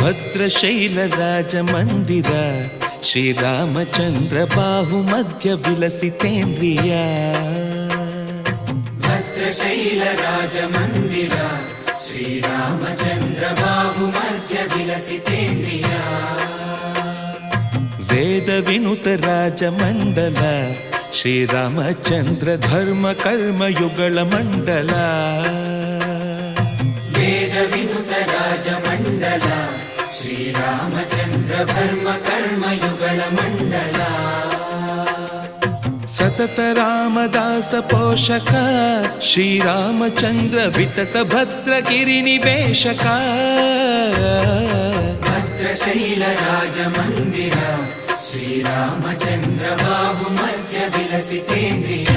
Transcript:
ಭದ್ರಶೈಲ ರಾಜ ಮಂದಿರ ಶ್ರೀರಾಮಚಂದ್ರ ಬಾಹು ಮಧ್ಯ ವಿಲಸಿತೇಂದ್ರಿಯ ಭದ್ರಶೈಲ ರಾಜ ಮಂದಿರ ಶ್ರೀರಾಮಚಂದ್ರ ಬಾಹು ಮಧ್ಯ ವಿಲಸಿತೇಂದ್ರಿಯ ವೇದ ವಿನುತ ರಾಜ ಮಂಡಲ ಶ್ರೀರಾಮಚಂದ್ರ ಧರ್ಮ ಕರ್ಮ ಯುಗಳ ಮಂಡಲ ವೇದ ವಿನುತ ರಾಜ ಮಂಡಲ ಶ್ರೀರಾಮಚಂದ್ರ ಧರ್ಮ ಕರ್ಮ ಯುಗಳ ಮಂಡಲ ಸತತ ರಾಮದಾಸ ಪೋಷಕ ಶ್ರೀರಾಮಚಂದ್ರ ವಿತತ ಭದ್ರಗಿರಿ ನಿವೇಶಕ ಭದ್ರಶೈಲ ರಾಜ ಮಂದಿರ ಶ್ರೀರಾಮಚಂದ್ರ ಬಾಹು ಮಧ್ಯ ವಿಲಸಿತೇಂದ್ರಿಯ